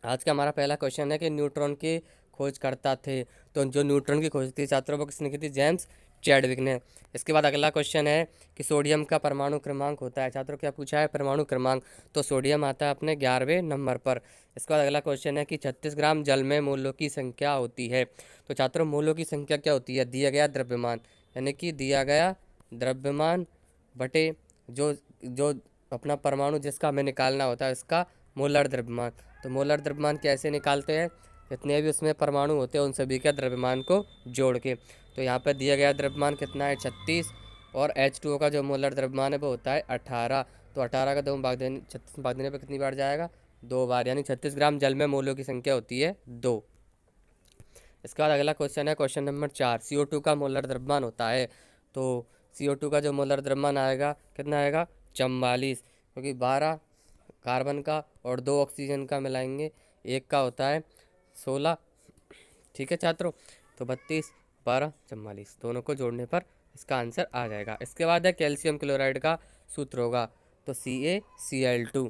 आज का हमारा पहला क्वेश्चन है कि न्यूट्रॉन की खोज करता थे। तो जो न्यूट्रॉन की खोज थी छात्रों वो किसने की थी? जेम्स चैडविक ने। इसके बाद अगला क्वेश्चन है कि सोडियम का परमाणु क्रमांक होता है। छात्रों क्या पूछा है? परमाणु क्रमांक। तो सोडियम आता है अपने 11वें नंबर पर। इसके बाद अगला क्वेश्चन है कि 36 ग्राम जल में मोलों की संख्या होती है। तो छात्रों मोलों की संख्या क्या होती है? दिया गया द्रव्यमान, यानी कि दिया गया द्रव्यमान बटे जो जो अपना परमाणु जिसका हमें निकालना होता है इसका मोलर द्रव्यमान। तो मोलर द्रव्यमान कैसे निकालते हैं? जितने भी उसमें परमाणु होते हैं उन सभी के द्रव्यमान को जोड़ के। तो यहाँ पर दिया गया द्रव्यमान कितना है? 36। और H2O का जो मोलर द्रव्यमान है वो होता है 18। तो 18 का 2 भाग देने 36 भाग देने पर कितनी बार जाएगा? 2 बार, यानी 36 ग्राम जल में मोलों की संख्या होती है 2। इसके बाद अगला क्वेश्चन है क्वेश्चन नंबर 4। CO2 का मोलर द्रव्यमान होता है। तो CO2 का जो मोलर द्रव्यमान आएगा कितना आएगा? 44, क्योंकि 12 कार्बन का और 2 ऑक्सीजन का मिलाएंगे, एक का होता है 16। ठीक है छात्रों, तो 32 12 44 दोनों को जोड़ने पर इसका आंसर आ जाएगा। इसके बाद है कैल्शियम क्लोराइड का सूत्र होगा। तो CaCl2।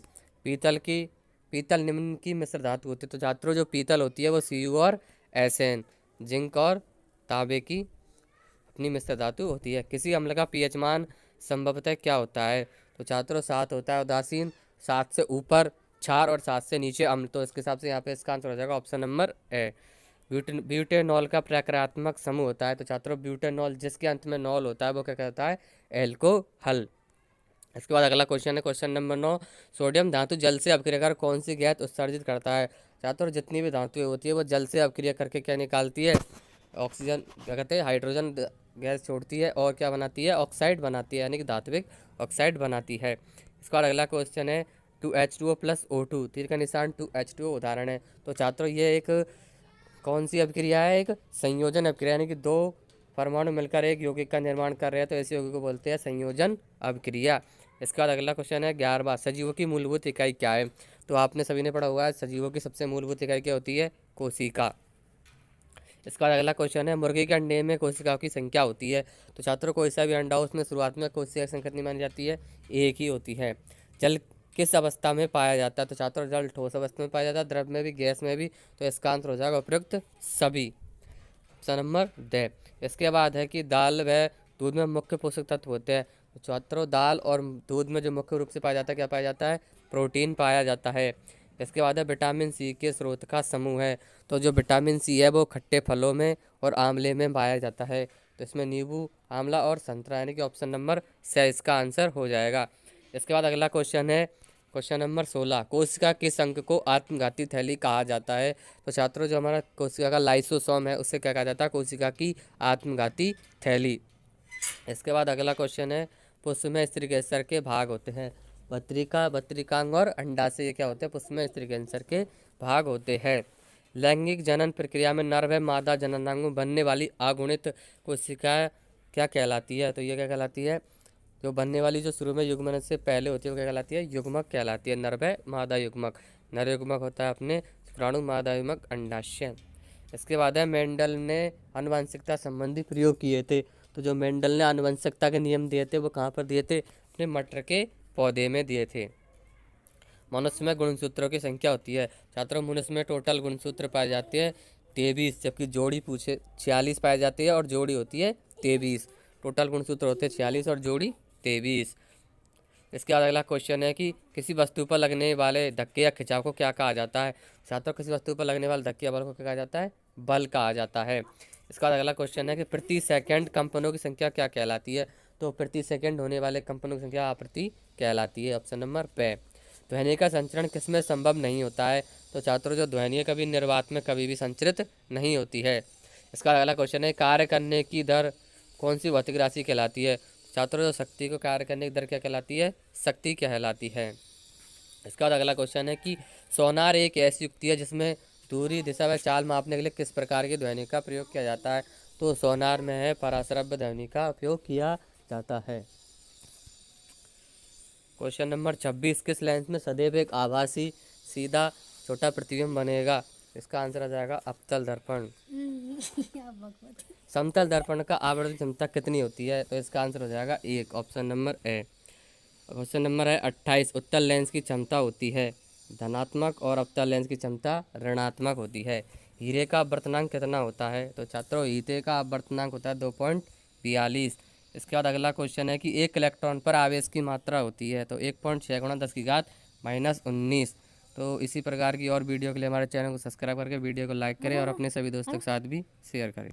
पीतल निम्न की मिश्र धातु होती है। तो छात्रों जो पीतल होती है वो Cu और Sn, जिंक और तांबे की अपनी मिश्र धातु होती है। किसी अम्ल का पीएच मान संभवतः क्या होता है? तो छात्रों 7 होता है उदासीन, 7 से ऊपर क्षार और 7 से नीचे अम्ल। तो इसके हिसाब से यहाँ पे इसका आंसर हो जाएगा ऑप्शन नंबर ए। ब्यूटेनॉल का प्रक्रियात्मक समूह होता है। तो छात्रों ब्यूटेनॉल जिसके अंत में नॉल होता है वो क्या कहता है? एल्कोहल। इसके बाद अगला क्वेश्चन है क्वेश्चन नंबर 9। सोडियम धातु जल से अभिक्रिया कर कौन सी गैस उत्सर्जित करता है? छात्रों जितनी भी धातुएं होती है वो जल से अभिक्रिया करके क्या निकालती है? ऑक्सीजन, क्या कहते हैं, हाइड्रोजन गैस छोड़ती है और क्या बनाती है? ऑक्साइड बनाती है, यानी कि धात्विक ऑक्साइड बनाती है। इसके बाद अगला क्वेश्चन है 2H2O + O2, तीर का निशान 2H2O उदाहरण है। तो छात्रों ये एक कौन सी अभिक्रिया है? एक संयोजन अभिक्रिया, यानी कि दो परमाणु मिलकर एक यौगिक का निर्माण कर रहे हैं, तो ऐसे यौगिक को बोलते हैं संयोजन अभिक्रिया। इसके बाद अगला क्वेश्चन है 11वां। सजीवों की मूलभूत इकाई क्या है? तो आपने सभी ने पढ़ा हुआ है सजीवों की सबसे मूलभूत इकाई क्या होती है? कोशिका। इसका अगला क्वेश्चन है मुर्गी के अंडे में कोशिकाओं की संख्या होती है। तो छात्रों कोई सा भी अंडा हो उसमें शुरुआत में कोशिका की संख्या कितनी मानी जाती है? एक ही होती है। जल किस अवस्था में पाया जाता है? तो छात्रों जल ठोस अवस्था में पाया जाता है, द्रव में भी, गैस में भी। तो इसका आंसर हो जाएगा उपयुक्त सभी, ऑप्शन नंबर ड। इसके बाद है कि दाल व दूध में मुख्य पोषक तत्व होते हैं। तो छात्रों दाल और दूध में जो मुख्य रूप से पाया जाता है क्या पाया जाता है? प्रोटीन पाया जाता है। इसके बाद है विटामिन सी के स्रोत का समूह है। तो जो विटामिन सी है वो खट्टे फलों में और आंवले में पाया जाता है। तो इसमें नींबू, आंवला और संतरा, यानी कि ऑप्शन नंबर से इसका आंसर हो जाएगा। इसके बाद अगला क्वेश्चन है क्वेश्चन नंबर 16। कोशिका किस अंग को आत्मघाती थैली कहा जाता है? तो छात्रों जो हमारा कोशिका का लाइसोसोम है उससे क्या कहा जाता है? कोशिका की आत्मघाती थैली। इसके बाद अगला क्वेश्चन है पुष्प में स्त्री कैंसर के भाग होते हैं। भत्रिका, भत्रिकांग और अंडाशय ये क्या होते हैं? पुष्प में स्त्री कैंसर के भाग होते हैं। लैंगिक जनन प्रक्रिया में नर व मादा जननांगों बनने वाली अगुणित कोशिका क्या कहलाती है? तो ये क्या कहलाती है? जो बनने वाली जो शुरू में युग्मन से पहले होती है वो क्या कहलाती है? युग्मक कहलाती है। नर व मादा युग्मक। नर युग्मक होता है अपने शुक्राणु, मादा युग्मक अंडाशय। इसके बाद है मेंडल ने आनुवंशिकता संबंधी प्रयोग किए थे। तो जो मेंडल ने आनुवंशिकता के नियम दिए थे वो कहाँ पर दिए थे? अपने मटर के पौधे में दिए थे। मनुष्य में गुणसूत्रों की संख्या होती है। छात्रों मनुष्य में टोटल गुणसूत्र पाए जाते हैं 23, जबकि जोड़ी पूछे 46 पाई जाती है और जोड़ी होती है 23। टोटल गुणसूत्र होते हैं 46 और जोड़ी 23। इसके बाद अगला क्वेश्चन है कि किसी वस्तु पर लगने वाले धक्के या खिंचाव को क्या कहा जाता है? छात्रों किसी वस्तु पर लगने वाले धक्के या बल को क्या कहा जाता है? बल कहा जाता है। इसका अगला क्वेश्चन है कि प्रति सेकंड कंपनों की संख्या क्या कहलाती है? तो प्रति सेकंड होने वाले कंपनों की संख्या आवर्ती कहलाती है, ऑप्शन नंबर पे। ध्वनि का संचरण किसमें संभव नहीं होता है? तो छात्रों जो ध्वनि है कभी निर्वात में कभी भी संचरित नहीं होती है। इसका अगला क्वेश्चन है कार्य करने की दर कौन सी भौतिक राशि कहलाती है? छात्रों जो शक्ति को कार्य करने की दर क्या कहलाती है? शक्ति कहलाती है। इसका बाद अगला क्वेश्चन है कि सोनार एक ऐसी युक्ति है जिसमें दूरी, दिशा व चाल मापने के लिए किस प्रकार की ध्वनि का प्रयोग किया जाता है? तो सोनार में है पराश्रव्य ध्वनि का उपयोग किया जाता है। Question number 26। किस लेंस में सदैव एक आभासी सीधा छोटा प्रतिबिंब बनेगा? इसका आंसर आ जाएगा अवतल दर्पण। समतल दर्पण का आवर्धन क्षमता कितनी होती है? तो इसका आंसर हो जाएगा 1, option number A. Question number है 28। उत्तल लेंस की क्षमता होती है धनात्मक और अवतल लेंस की क्षमता ऋणात्मक होती है। हीरे का अपवर्तनांक कितना होता है? तो छात्रों हीरे का अपवर्तनांक होता है 2.42। इसके बाद अगला क्वेश्चन है कि एक इलेक्ट्रॉन पर आवेश की मात्रा होती है, तो 1.6 गुणा 10 की घात -19। तो इसी प्रकार की और वीडियो के लिए हमारे चैनल को सब्सक्राइब करके वीडियो को लाइक करें और अपने सभी दोस्तों के साथ भी शेयर करें।